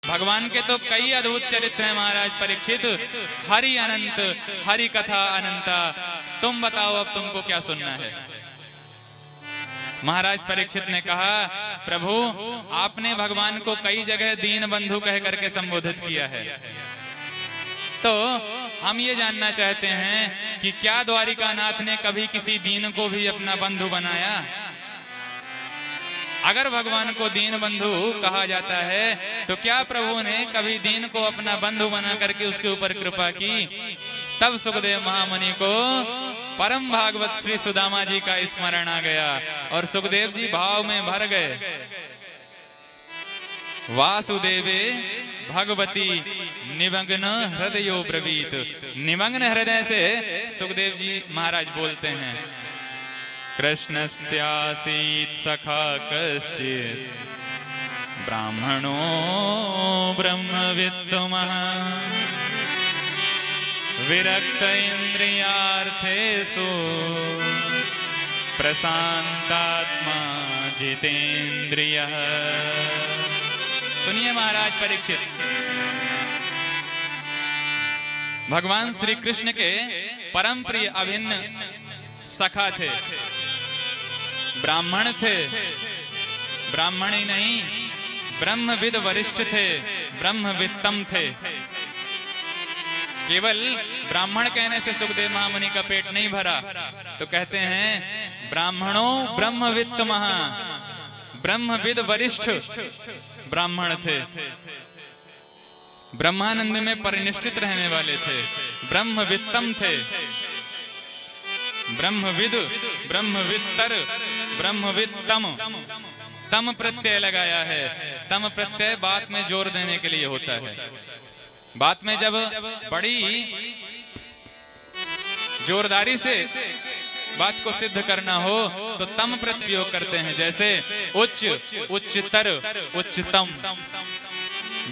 भगवान के तो कई अद्भुत चरित्र हैं महाराज परीक्षित। हरि अनंत, हरि कथा अनंता। तुम बताओ अब तुमको क्या सुनना है। महाराज परीक्षित ने कहा, प्रभु आपने भगवान को कई जगह दीन बंधु कह करके संबोधित किया है, तो हम ये जानना चाहते हैं कि क्या द्वारिकानाथ ने कभी किसी दीन को भी अपना बंधु बनाया? अगर भगवान को दीन बंधु कहा जाता है तो क्या प्रभु ने कभी दीन को अपना बंधु बना करके उसके ऊपर कृपा की? तब सुखदेव महामुनि को परम भागवत श्री सुदामा जी का स्मरण आ गया और सुखदेव जी भाव में भर गए। वासुदेवे भगवती निमग्न हृदयो ब्रवीत। निमग्न हृदय से सुखदेव जी महाराज बोलते हैं, कृष्णस्यासीत् सखा कश्चित् ब्राह्मणो ब्रह्मविद्तमः विरक्त इंद्रियार्थेषु प्रशांतात्मा जितेन्द्रियः। सुनिए महाराज परीक्षित, भगवान श्री कृष्ण के परम प्रिय अभिन्न सखा थे, ब्राह्मण थे। ब्राह्मण ही नहीं, ब्रह्मविद वरिष्ठ थे, ब्रह्मवित्तम थे। केवल ब्राह्मण कहने से सुखदेव महामुनि का पेट नहीं भरा, तो कहते हैं ब्राह्मणों ब्रह्मवित्तमः, ब्रह्मविद वरिष्ठ ब्राह्मण थे, ब्रह्मानंद में परिनिष्ठित रहने वाले थे, ब्रह्मवित्तम थे। ब्रह्मविद, ब्रह्मवित्तर, ब्रह्मवित्तम, तम प्रत्यय लगाया है। तम प्रत्यय बात में जोर देने के लिए होता है। बात में जब बड़ी जोरदारी से बात को सिद्ध करना हो तो तम प्रयोग करते हैं, जैसे उच्च, उच्चतर, उच्चतम,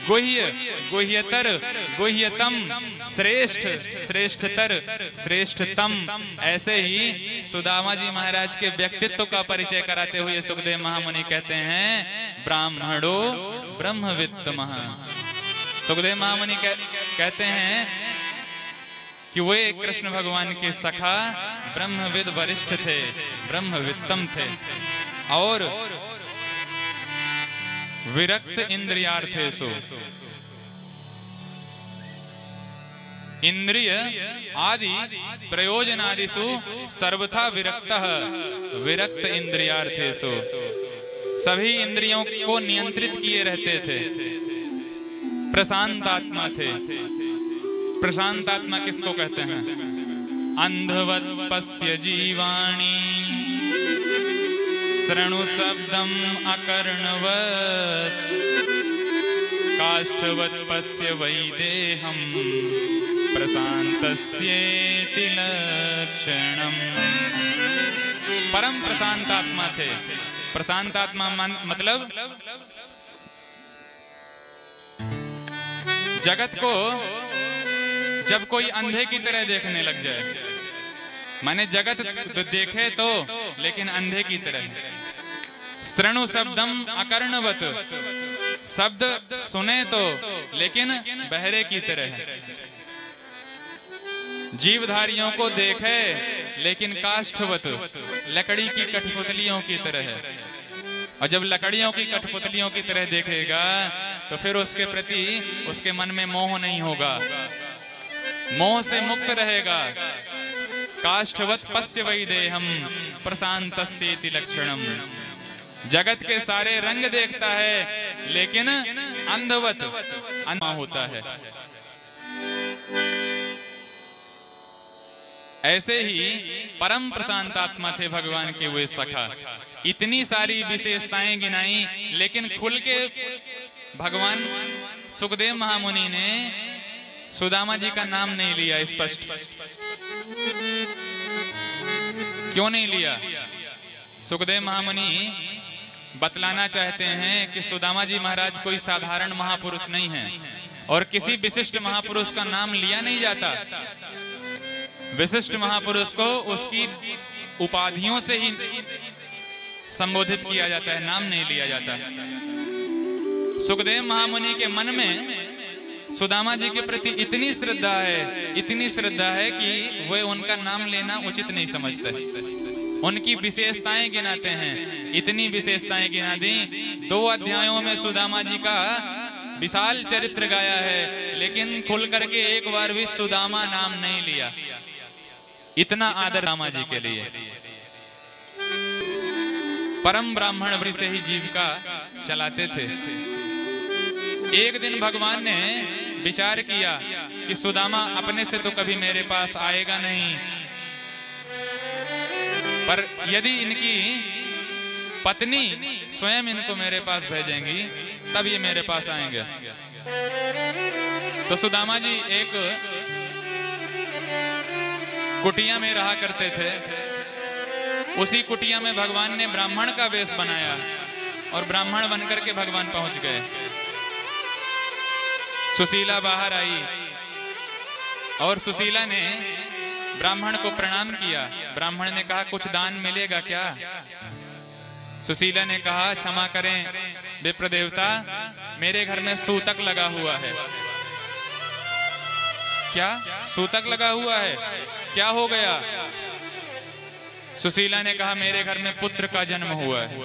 गुह्य, गुह्यतर, गुह्यतम, श्रेष्ठ, श्रेष्ठतर, श्रेष्ठतम। ऐसे ही सुदामा जी महाराज के व्यक्तित्व का परिचय कराते हुए सुखदेव महामुनि कहते हैं ब्राह्मणो ब्रह्मवित्तमः। सुखदेव महामुनि कहते हैं कि वे कृष्ण भगवान के सखा ब्रह्मविद वरिष्ठ थे, ब्रह्मवित्तम थे और विरक्त इंद्रियार्थेषु, इंद्रिय आदि प्रयोजनादिषु सर्वथा विरक्तः, विरक्त इंद्रियार्थेषु, सभी इंद्रियों को नियंत्रित किए रहते थे, प्रशांत आत्मा थे। प्रशांत आत्मा किसको कहते हैं? अंधवत् पश्य जीवाणि शृणु शब्दम अकर्णवत् काष्ठवत् पश्य वैदेहम् प्रशांतस्येति लक्षणम्। परम प्रशांत आत्मा थे। प्रशांत आत्मा मतलब जगत को जब कोई अंधे की तरह देखने लग जाए, माने जगत देखे तो लेकिन अंधे की तरह। श्रृणु शब्दम अकर्णवत, शब्द सुने तो लेकिन बहरे की तरह। जीवधारियों को देखे लेकिन काष्ठवत, लकड़ी की कठपुतलियों की तरह है। और जब लकड़ियों की कठपुतलियों की तरह देखेगा तो फिर उसके प्रति उसके मन में मोह नहीं होगा, मोह से मुक्त रहेगा। काष्ठवत् पश्य वैदेहम् प्रशांतस्येति लक्षणम्। जगत के सारे रंग देखता है लेकिन अंधवत अंधा होता है। ऐसे ही परम प्रशांत आत्मा थे भगवान के वे सखा। इतनी सारी विशेषताएं गिनाई लेकिन खुल के भगवान सुखदेव महामुनि ने सुदामा जी का नाम नहीं लिया स्पष्ट। क्यों नहीं लिया? सुखदेव महामुनि बतलाना चाहते हैं कि सुदामा जी महाराज कोई साधारण महापुरुष नहीं है और किसी विशिष्ट महापुरुष का नाम लिया नहीं जाता। विशिष्ट महापुरुष को उसकी उपाधियों से ही संबोधित किया जाता है, नाम नहीं लिया जाता। सुखदेव महामुनि के मन में सुदामा जी के प्रति इतनी श्रद्धा है कि वे उनका नाम लेना उचित नहीं समझते। उनकी विशेषताएं गिनाते हैं, इतनी विशेषताएं गिना दी। 2 अध्यायों में सुदामा जी का विशाल चरित्र गाया है, लेकिन खुल करके एक बार भी सुदामा नाम नहीं लिया। इतना आदर सुदामा जी के लिए। परम ब्राह्मण वृत्ति से ही जीविका चलाते थे। एक दिन भगवान ने विचार किया कि सुदामा अपने से तो कभी मेरे पास आएगा नहीं, पर यदि इनकी पत्नी स्वयं इनको मेरे पास भेजेंगी तब ये मेरे पास आएंगे। तो सुदामा जी एक कुटिया में रहा करते थे। उसी कुटिया में भगवान ने ब्राह्मण का वेश बनाया और ब्राह्मण बनकर के भगवान पहुंच गए। सुशीला बाहर आई और सुशीला ने ब्राह्मण को प्रणाम किया। ब्राह्मण ने कहा, कुछ दान मिलेगा क्या? सुशीला ने कहा, क्षमा करें विप्र देवता, मेरे घर में सूतक लगा हुआ है। क्या सूतक लगा हुआ है? क्या हो गया? सुशीला ने कहा, मेरे घर में पुत्र का जन्म हुआ है।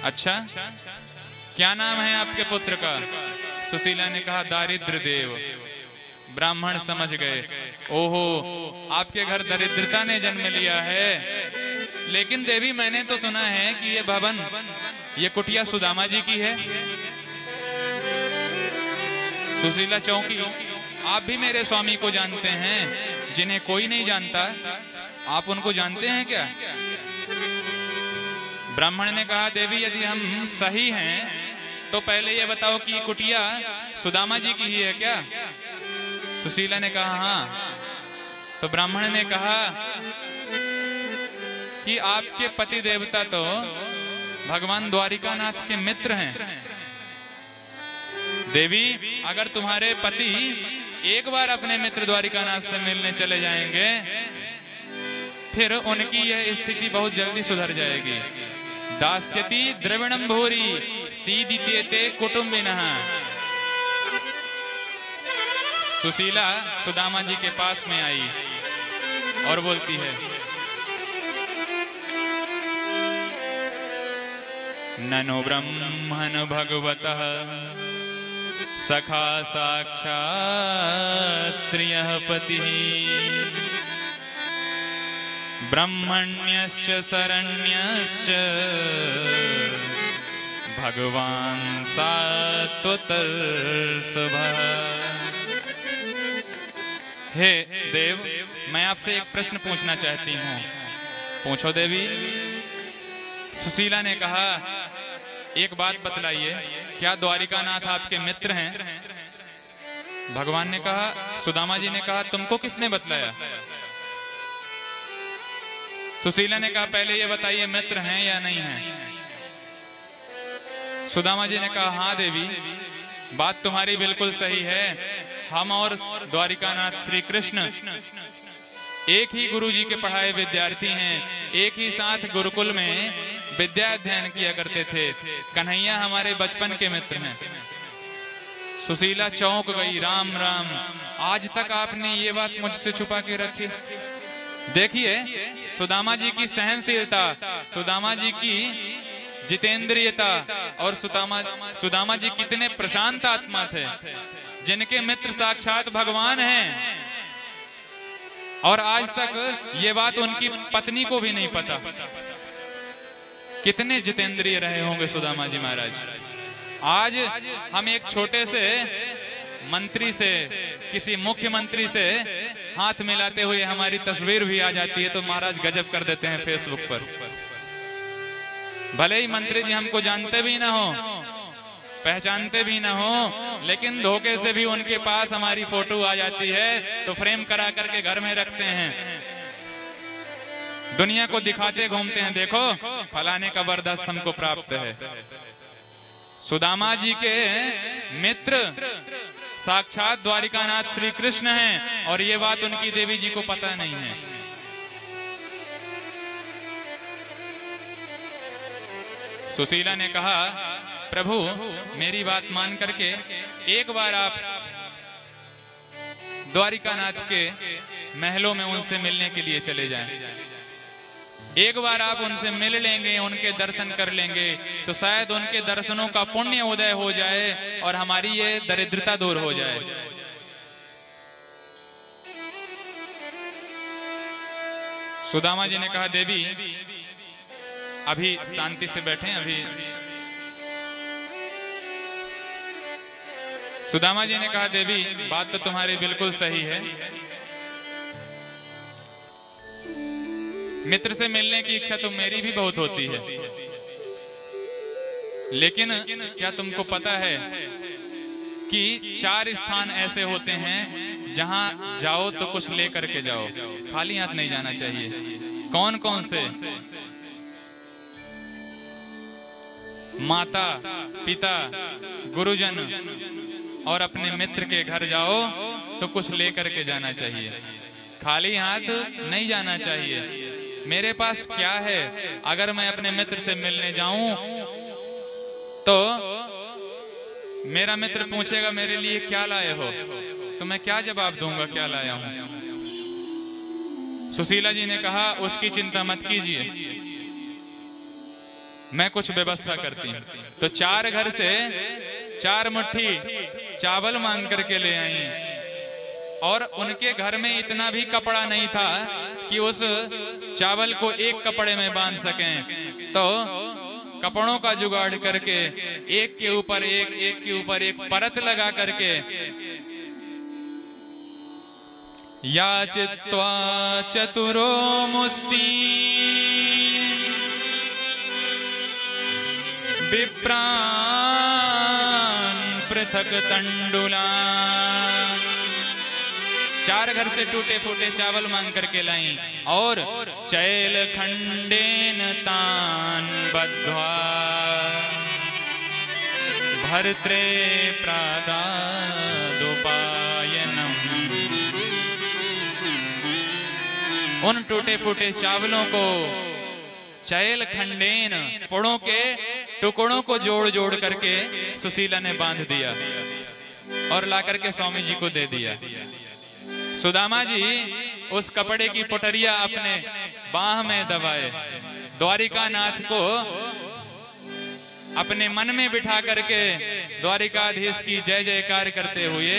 अच्छा, क्या नाम है आपके पुत्र का? सुशीला ने कहा, दारिद्र देव। ब्राह्मण समझ गए, ओहो, आपके घर दरिद्रता ने जन्म लिया है। लेकिन देवी, मैंने तो सुना है कि ये भवन, ये कुटिया सुदामा जी की है। सुशीला चौंकी, आप भी मेरे स्वामी को जानते हैं जिन्हें कोई नहीं जानता, आप उनको जानते हैं क्या? ब्राह्मण ने कहा, देवी, यदि हम सही हैं तो पहले ये बताओ कि कुटिया सुदामा जी की ही है क्या? सुशीला ने कहा, हाँ। तो ब्राह्मण ने कहा कि आपके पति देवता तो भगवान द्वारिकानाथ के मित्र हैं। देवी, अगर तुम्हारे पति एक बार अपने मित्र द्वारिकानाथ से मिलने चले जाएंगे, फिर उनकी यह स्थिति बहुत जल्दी सुधर जाएगी। दास्यति द्रविणम भूरि सीदित्येते कुटुंबिनः। सुशीला सुदामा जी के पास में आई और बोलती है, ननु ब्रह्मन् भगवतः सखा साक्षात् श्रियः पतिः ब्रह्मण्यश्च शरण्यश्च भगवान सात्वतर्षभः। हे देव, मैं आपसे एक प्रश्न पूछना चाहती हूँ। पूछो देवी। सुशीला ने कहा, एक बात बतलाइए, क्या द्वारिकानाथ आपके मित्र हैं? भगवान ने कहा, सुदामा जी ने कहा, तुमको किसने बतलाया? सुशीला ने कहा, पहले ये बताइए मित्र हैं या नहीं हैं? सुदामा जी ने कहा, हाँ देवी, बात तुम्हारी बिल्कुल सही है। हम और द्वारिकानाथ श्री कृष्ण एक ही गुरु जी के पढ़ाए विद्यार्थी हैं, एक ही साथ गुरुकुल में विद्या अध्ययन किया करते थे। कन्हैया हमारे बचपन के मित्र हैं। सुशीला चौंक गई, राम राम, आज तक आपने ये बात मुझसे छुपा के रखी। देखिए सुदामा जी की सहनशीलता, सुदामा जी की जितेंद्रियता, और सुदामा जी कितने प्रशांत आत्मा थे, जिनके मित्र साक्षात भगवान हैं, और आज तक ये बात उनकी पत्नी को भी नहीं पता। कितने जितेंद्रिय रहे होंगे सुदामा जी महाराज। आज हम एक छोटे से मंत्री से, किसी मुख्यमंत्री से हाथ मिलाते हुए हमारी तस्वीर भी आ जाती है तो महाराज गजब कर देते हैं फेसबुक पर। भले ही मंत्री जी हमको जानते भी ना हो, पहचानते भी ना हो, लेकिन धोखे से भी उनके पास हमारी फोटो आ जाती है तो फ्रेम करा करके घर में रखते हैं, दुनिया को दिखाते घूमते हैं, देखो फलाने का बरदस्त हमको प्राप्त है। सुदामा जी के मित्र साक्षात द्वारिकानाथ श्री कृष्ण हैं, और ये बात उनकी देवी जी को पता नहीं है। सुशीला ने कहा, प्रभु मेरी बात मान करके एक बार आप द्वारिकानाथ के महलों में उनसे मिलने के लिए चले जाएं। एक बार आप उनसे मिल लेंगे, उनके दर्शन कर लेंगे, तो शायद उनके दर्शनों का पुण्य उदय हो जाए और हमारी ये दरिद्रता दूर हो जाए। सुदामा जी ने कहा, देवी अभी शांति से बैठें। अभी सुदामा जी ने कहा, देवी बात तो तुम्हारी बिल्कुल सही है, मित्र से मिलने की इच्छा तो मेरी भी बहुत होती है, लेकिन क्या तुमको पता है कि 4 स्थान ऐसे होते हैं जहां जाओ तो कुछ लेकर के जाओ, खाली हाथ नहीं जाना चाहिए। कौन कौन से? माता, पिता, गुरुजन और अपने मित्र के घर जाओ तो कुछ लेकर के जाना चाहिए, खाली हाथ नहीं जाना चाहिए। मेरे पास क्या है, अगर मैं अपने मित्र से मिलने जाऊं तो मेरा मित्र पूछेगा मेरे लिए क्या लाए हो, तो मैं क्या जवाब दूंगा, क्या लाया हूं? सुशीला जी ने कहा, उसकी चिंता मत कीजिए, मैं कुछ व्यवस्था करती हूं। तो 4 घर से 4 मुट्ठी चावल मांग करके ले आई, और उनके घर में इतना भी कपड़ा नहीं था कि उस चावल को एक कपड़े में बांध सकें, तो कपड़ों का जुगाड़ करके एक के ऊपर एक, एक के ऊपर एक परत लगा करके याचित्वा चतुरो मुष्टि विप्रान पृथक तंडुला। 4 घर से टूटे फूटे चावल मांग करके लाई, और चैल खंडेन तान बद्ध्वा भर्त्रे प्रादादुपायनम। उन टूटे फूटे चावलों को चैल खंडेन, पुड़ों के टुकड़ों को जोड़ जोड़ करके सुशीला ने बांध दिया और ला करके स्वामी जी को दे दिया। सुदामा जी उस कपड़े की पटरिया अपने बाह में दबाए, द्वारिकानाथ को अपने मन में बिठा करके द्वारिकाधीश की जय जयकार करते हुए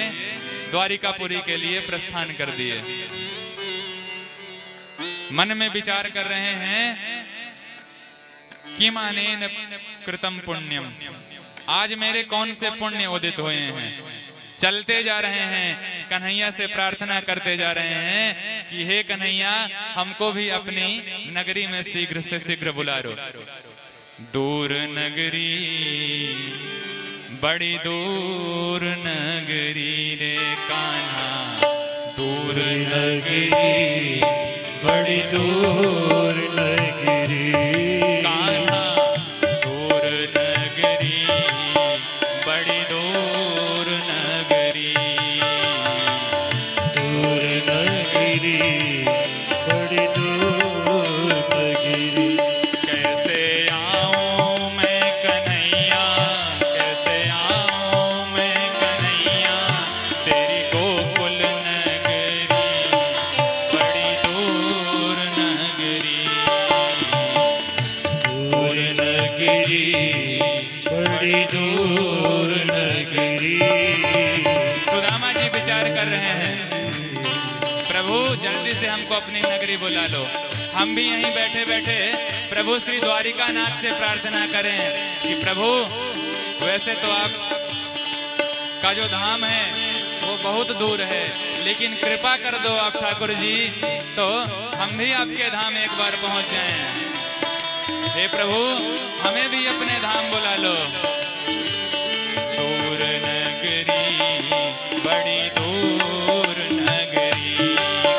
द्वारिकापुरी के लिए प्रस्थान कर दिए। मन में विचार कर रहे हैं, किम अनेन कृतम पुण्यम, आज मेरे कौन से पुण्य उदित हुए हैं। चलते जा रहे हैं, कन्हैया से प्रार्थना करते जा रहे हैं कि हे कन्हैया, हमको भी अपनी नगरी में शीघ्र से शीघ्र बुला लो। दूर नगरी, बड़ी दूर नगरी रे कान्हा, दूर नगरी, बड़ी दूर नगरी कान्हा, दूर नगरी, बड़ी दूर नगरी, दूर नगरी, बड़ी दूर नगरी। कैसे आऊं मैं कन्हैया, कैसे आऊं मैं कन्हैया, तेरी गोकुल नगरी, बड़ी दूर नगरी, दूर नगरी, बड़ी दूर नगरी। सुदामा जी विचार कर रहे हैं, प्रभु जल्दी से हमको अपनी नगरी बुला लो। हम भी यहीं बैठे बैठे प्रभु श्री द्वारिकानाथ से प्रार्थना करें कि प्रभु, वैसे तो आप का जो धाम है वो बहुत दूर है, लेकिन कृपा कर दो आप ठाकुर जी, तो हम भी आपके धाम एक बार पहुंच जाएं। हे प्रभु, हमें भी अपने धाम बुला लो। दूर नगरी, बड़ी दूर नगरी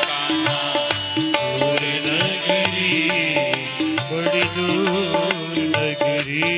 कान्हा, दूर नगरी, बड़ी दूर नगरी।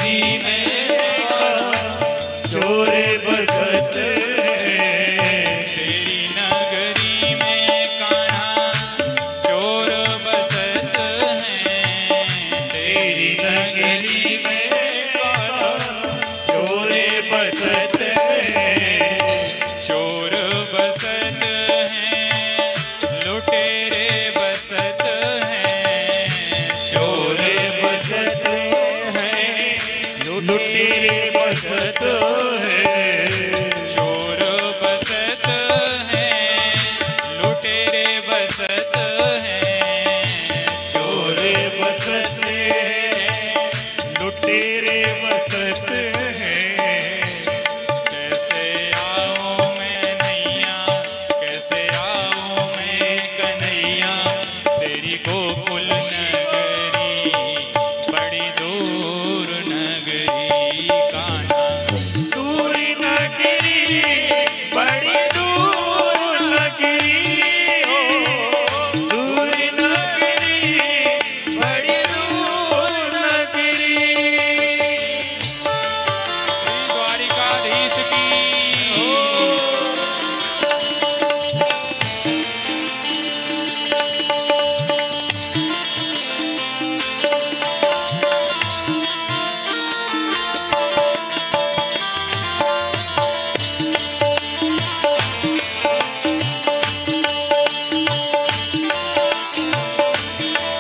नगरी में चोर बसत है। तेरी नगरी में कान्हा चोर बसत हैं। तेरी नगरी में चोर बसत है। चोर बसत हैं, लुटेरे बसत हैं। चोर बसत है, लुटेरे बसत है। चोर बसत हैं, लुटेरे बसत हैं। चोर बसत है, लुटेरे बसत है। कैसे आऊं मैं नैया, कैसे आऊं मैं कन्हैया, तेरी गोकुल नगरी बड़ी दूर नगरी कान्हा। दूर नगरी बड़ी दूर नगरी हो, दूर नगरी बड़ी दूर नगरी। श्री द्वारिकाधीश की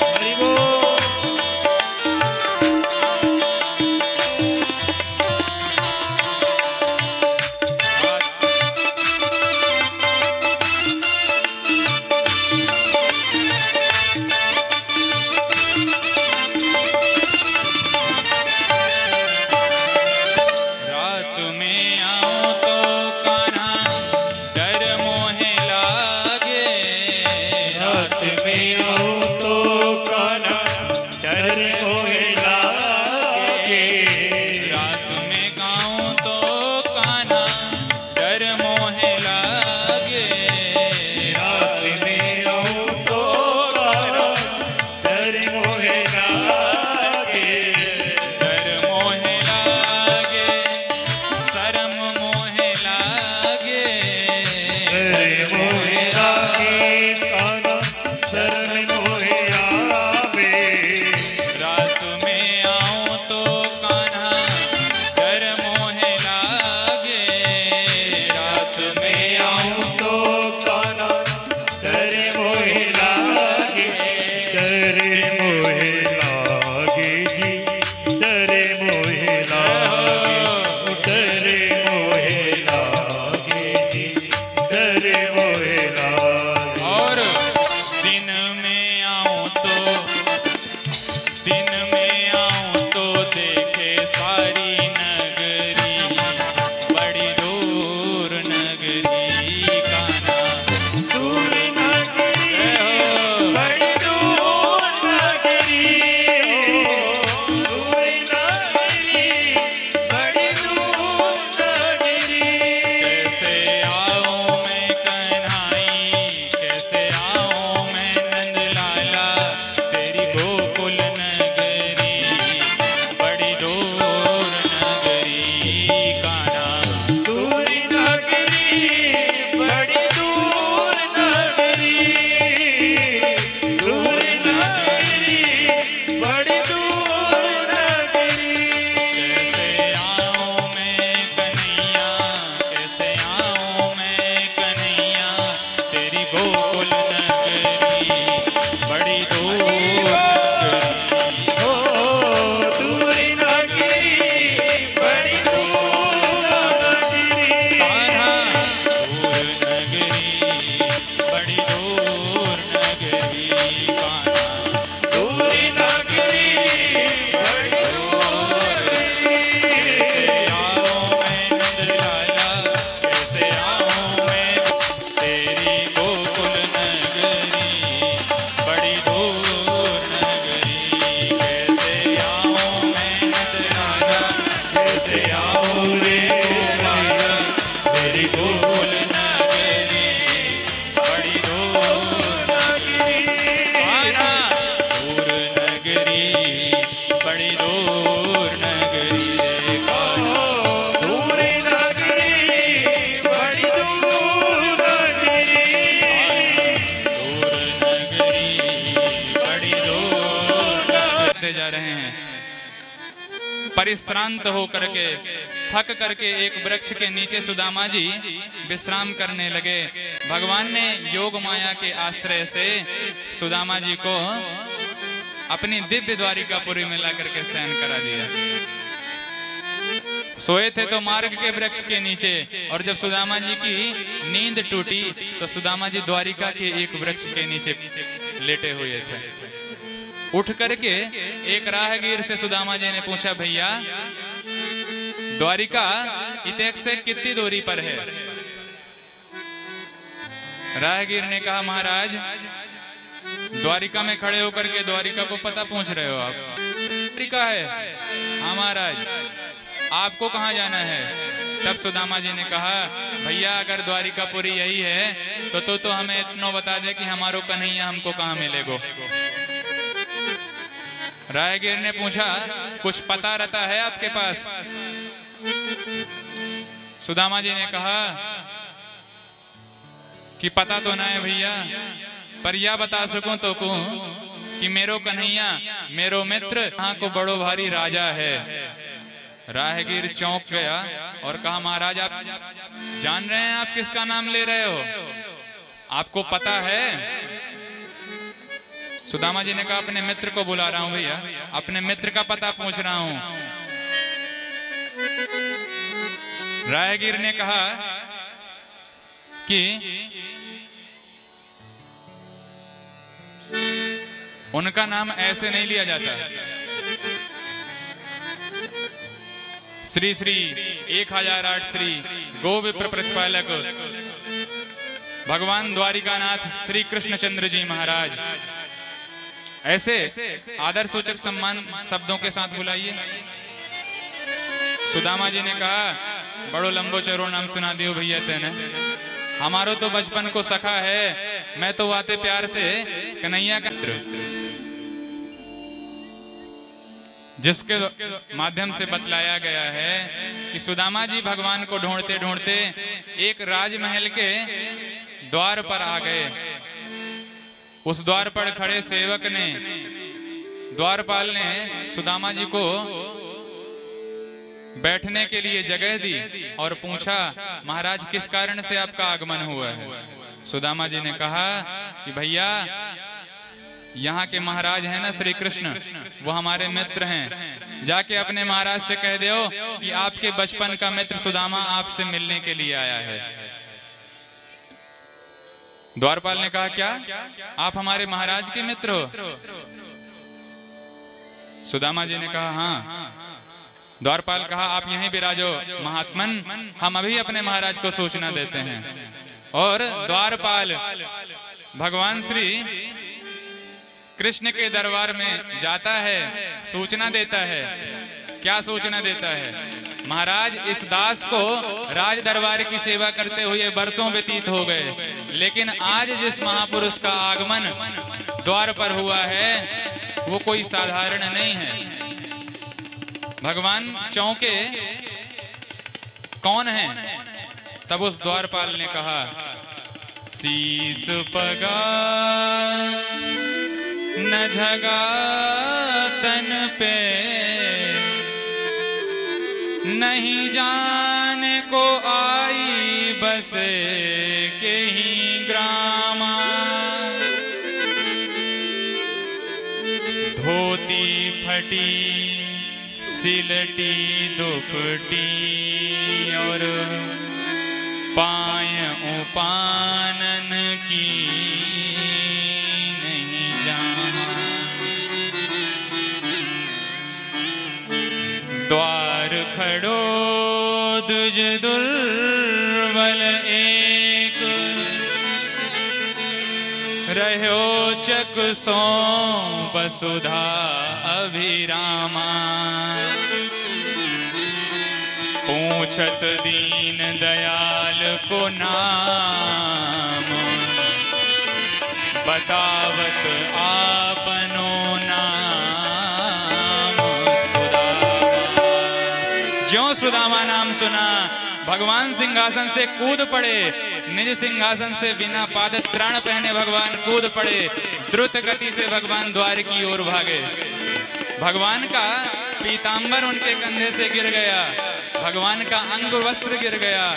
हरि बोल। रात में आऊं तो कान्हा डर मोहे लागे। रात में आऊं तो कान्हा डर मोहे लागे। रात में गाऊं तो कान्हा डर मोहे लागे। रात में आऊं तो कान्हा डर मोहे लागे। डर मोहे लागे, शर्म मोहे लागे। डर मोहे लागे कान्हा शरण मोहे आवे। रात में आऊं तो कान्हा डर मोहे लागे। रात में आऊं तो कान्हा डर मोहे लागे। डर मोहे लागे जी, डर मोहे लागे। डर मोहे लागे जी, डर मोहे लागे। और दिन में आऊं तो, दिन में आऊं तो देखे सारी नगरी बड़ी दूर नगरी कान्हा। दूर नगरी बड़ी दूर नगरी हो, दूर नगरी बड़ी दूर नगरी। कैसे आऊं मैं कन्हाई, कैसे आऊं मैं नंदलाला, तेरी गोकुल नगरी बड़ी दूर नगरी कान्हा। दूर नगरी बड़ी दूर नगरी। दूर नगरी बड़ी दूर नगरी। कैसे आऊं मैं कन्हैया, कैसे आऊं मैं कन्हैया, तेरी गोकुल नगरी बड़ी दूर नगरी। ओ दूर नगरी बड़ी दूर नगरी। कान्हा दूर नगरी बड़ी दूर नगरी कान्हा। दूर नगरी बड़ी दूर नगरी। आऊं मैं नंदलाला, कैसे आऊं मैं तेरी गोकुल नगरी बड़ी दूर नगरी। कैसे आऊं मैं नंदलाला, कैसे आऊं रे लाला, तेरी गोकुल नगरी बड़ी दूर नगरी कान्हा। दूर नगरी बड़ी दूर नगरी लगते जा रहे हैं। परिश्रांत होकर के थक करके एक वृक्ष के नीचे सुदामा जी विश्राम करने लगे। भगवान ने योग माया के आश्रय से सुदामा जी को अपनी दिव्य द्वारिकापुरी में ला करके शयन करा दिया। सोए थे तो मार्ग के वृक्ष के नीचे, और जब सुदामा जी की नींद टूटी तो सुदामा जी द्वारिका के एक वृक्ष के नीचे लेटे हुए थे। उठ करके एक राहगीर से सुदामा जी ने पूछा, भैया द्वारिका इतेक से कितनी दूरी पर है? राहगीर ने कहा, महाराज द्वारिका में खड़े होकर के द्वारिका को पता पूछ रहे हो आप? द्वारिका है। हाँ महाराज, आपको कहाँ जाना है? तब सुदामा जी ने कहा, भैया अगर द्वारिकापुरी यही है तो हमें इतना बता दे कि हमारो कन्हैया हमको कहाँ मिलेगो। राहगीर ने पूछा, कुछ पता रहता है आपके पास? सुदामा जी ने कहा कि पता तो ना है भैया, पर यह बता सकूं तो कहूं कि मेरो कन्हैया मेरो मित्र यहाँ को बड़ो भारी राजा है। राहगीर चौंक गया और कहा, महाराज आप जान रहे हैं आप किसका नाम ले रहे हो? आपको पता है? सुदामा जी ने कहा, अपने मित्र को बुला रहा हूं भैया, अपने मित्र का पता पूछ रहा हूं। राहगीर ने कहा कि उनका नाम ऐसे नहीं लिया जाता। श्री श्री 1008 श्री गो विप्र प्रतिपालक भगवान द्वारिकानाथ श्री कृष्णचंद्र जी महाराज, ऐसे आदर सूचक सम्मान शब्दों के साथ बुलाइए। सुदामा जी ने कहा, बड़ो लंबो चौड़ो नाम सुना दियो भैया तेने, हमारो तो बचपन को सखा है, मैं तो आते प्यार से कन्हैया का जिसके माध्यम से बतलाया गया है कि सुदामा जी भगवान को ढूंढते ढूंढते एक राजमहल के द्वार पर आ गए। उस द्वार पर खड़े सेवक ने, द्वारपाल ने सुदामा जी को बैठने के लिए जगह दी और पूछा, महाराज किस कारण से आपका आगमन हुआ है? सुदामा जी ने कहा कि भैया यहाँ के महाराज हैं ना श्री कृष्ण, वो हमारे मित्र हैं, जाके अपने महाराज से कह दो कि आपके बचपन का मित्र सुदामा आपसे मिलने के लिए आया है। द्वारपाल ने कहा, क्या आप हमारे महाराज के मित्र हो? सुदामा जी ने कहा, हाँ। द्वारपाल कहा, आप यहीं विराजो महात्मन, हम अभी अपने महाराज को सूचना देते हैं। और द्वारपाल भगवान श्री कृष्ण के दरबार में जाता है, सूचना देता है। क्या सूचना देता है? महाराज इस दास को राज दरबार की सेवा करते हुए वर्षों व्यतीत हो गए, लेकिन आज जिस महापुरुष का आगमन द्वार पर हुआ है वो कोई साधारण नहीं है। भगवान चौंके, कौन है? तब उस द्वारपाल ने कहा, शीस पगा न झगा तन पे, नहीं जाने को आई बसे के ही ग्रामा, धोती फटी सिलटी दुपटी और पाय उपानन की नहीं जाना, द्वार खड़ो दुज दुर्बल एक, रहो चक सो वसुधा अभिरामा, पूछत दीन दयाल को नाम, बतावत आपनो नाम सुदामा। ज्यों सुदामा नाम सुना भगवान सिंहासन से कूद पड़े, निज सिंहासन से बिना पाद त्राण पहने भगवान कूद पड़े, द्रुत गति से भगवान द्वार की ओर भागे। भगवान का पीतांबर उनके कंधे से गिर गया, भगवान का अंग वस्त्र गिर गया,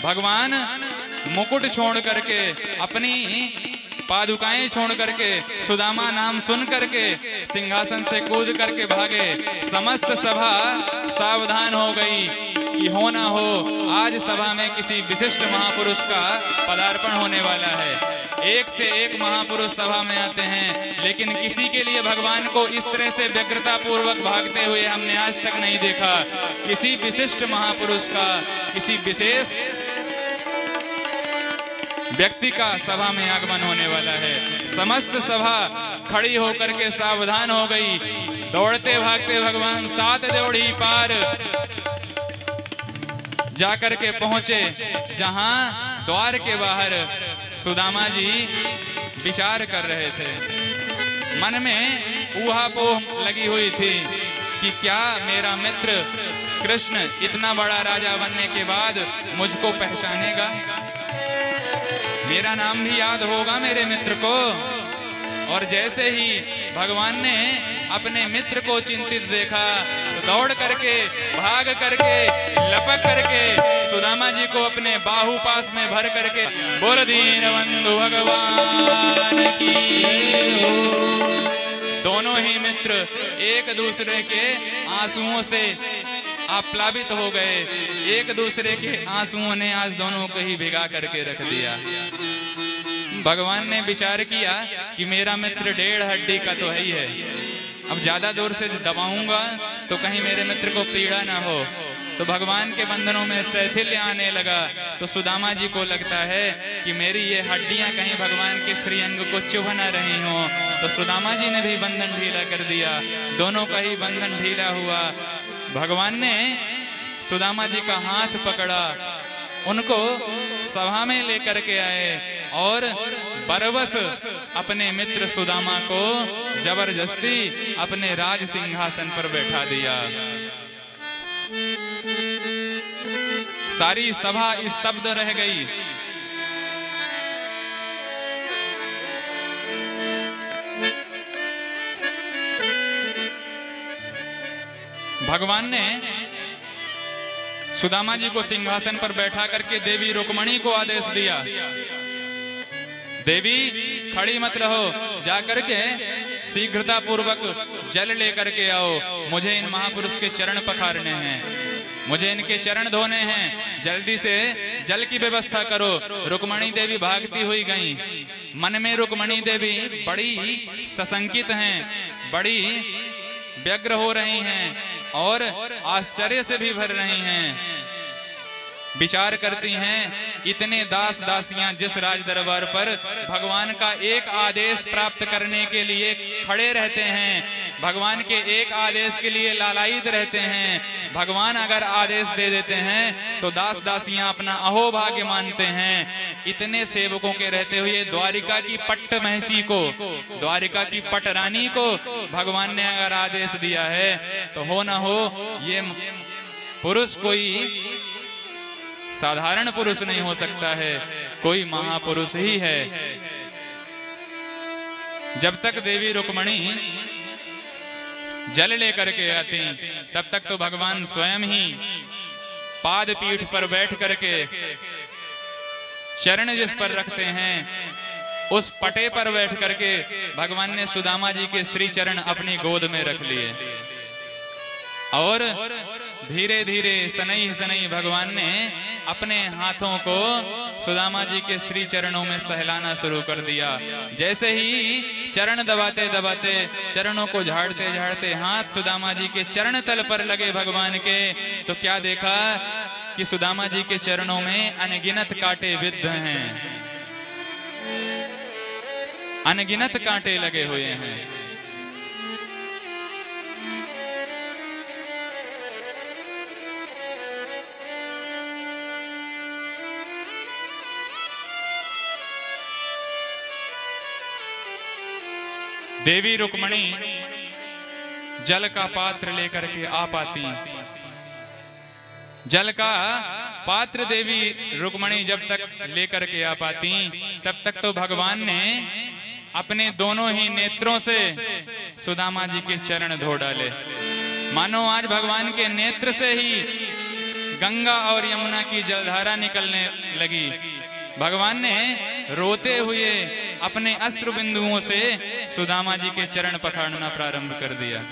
भगवान मुकुट छोड़ करके, अपनी पादुकाएं छोड़ करके, सुदामा नाम सुन करके सिंहासन से कूद करके भागे। समस्त सभा सावधान हो गई कि हो ना हो आज सभा में किसी विशिष्ट महापुरुष का पदार्पण होने वाला है। एक से एक महापुरुष सभा में आते हैं, लेकिन किसी के लिए भगवान को इस तरह से व्यग्रता पूर्वक भागते हुए हमने आज तक नहीं देखा। किसी विशिष्ट महापुरुष का, किसी विशेष व्यक्ति का सभा में आगमन होने वाला है। समस्त सभा खड़ी होकर के सावधान हो गई। दौड़ते भागते भगवान 7 दौड़ी पार जाकर के पहुंचे, जहां द्वार के बाहर सुदामा जी विचार कर रहे थे। मन में ऊहापोह लगी हुई थी कि क्या मेरा मित्र कृष्ण इतना बड़ा राजा बनने के बाद मुझको पहचानेगा, मेरा नाम भी याद होगा मेरे मित्र को। और जैसे ही भगवान ने अपने मित्र को चिंतित देखा तो दौड़ करके, भाग करके, लपक करके सुदामा जी को अपने बाहु पास में भर करके बोल दीनबंधु भगवान की। दोनों ही मित्र एक दूसरे के आंसुओं से आप्लावित हो गए। एक दूसरे के आंसुओं ने आज दोनों को ही भिगा करके रख दिया। भगवान ने विचार किया कि मेरा मित्र 1.5 हड्डी का तो है ही है, अब ज्यादा दूर से दबाऊंगा तो कहीं मेरे मित्र को पीड़ा ना हो। तो भगवान के बंधनों में शैथिल्य आने लगा। तो सुदामा जी को लगता है कि मेरी ये हड्डियां कहीं भगवान के श्रीअंग को चुभ न रही हों। तो सुदामा जी ने भी बंधन ढीला कर दिया, दोनों का ही बंधन ढीला हुआ। भगवान ने सुदामा जी का हाथ पकड़ा, उनको सभा में लेकर के आए और बरबस अपने मित्र सुदामा को जबरदस्ती अपने राज सिंहासन पर बैठा दिया। सारी सभा स्तब्ध रह गई। भगवान ने सुदामा जी को सिंहासन पर बैठा करके देवी रुक्मणी को आदेश दिया, देवी खड़ी मत रहो, जाकर के शीघ्रता पूर्वक जल लेकर के आओ। मुझे इन महापुरुष के चरण पखारने हैं, मुझे इनके चरण धोने हैं, जल्दी से जल की व्यवस्था करो। रुक्मणी देवी भागती हुई गईं। मन में रुक्मणी देवी बड़ी सशंकित हैं, बड़ी व्यग्र हो रही हैं और आश्चर्य से भी भर रही हैं। विचार करती हैं, इतने दास दासियां जिस राज दरबार पर भगवान का एक आदेश प्राप्त करने के लिए खड़े रहते हैं, भगवान के एक आदेश के लिए लालायित रहते हैं, भगवान अगर आदेश दे देते हैं तो दास दासियां अपना अहोभाग्य मानते हैं। इतने सेवकों के रहते हुए द्वारिका की पट्ट महसी को, द्वारिका की पट रानी को भगवान ने अगर आदेश दिया है तो हो ना हो ये पुरुष कोई साधारण पुरुष नहीं हो सकता है, कोई महापुरुष ही है। जब तक देवी रुक्मणी जल लेकर के आती तब तक तो भगवान स्वयं ही पाद पीठ पर बैठ करके चरण जिस पर रखते हैं उस पटे पर बैठ करके भगवान ने सुदामा जी के श्री चरण अपनी गोद में रख लिए और धीरे धीरे सनई सनई भगवान ने अपने हाथों को सुदामा जी के श्री चरणों में सहलाना शुरू कर दिया। जैसे ही चरण दबाते दबाते, चरणों को झाड़ते झाड़ते हाथ सुदामा जी के चरण तल पर लगे भगवान के, तो क्या देखा कि सुदामा जी के चरणों में अनगिनत कांटे विद्ध हैं, अनगिनत कांटे लगे हुए हैं। देवी रुक्मणी जल का पात्र लेकर के आ पाती। जल का पात्र देवी रुक्मणी जब तक लेकर के आ पाती तब तक तो भगवान ने अपने दोनों ही नेत्रों से सुदामा जी के चरण धो डाले। मानो आज भगवान के नेत्र से ही गंगा और यमुना की जलधारा निकलने लगी। भगवान ने रोते हुए अपने अश्रु बिंदुओं से सुदामा जी के चरण पखाड़ना प्रारंभ कर दिया।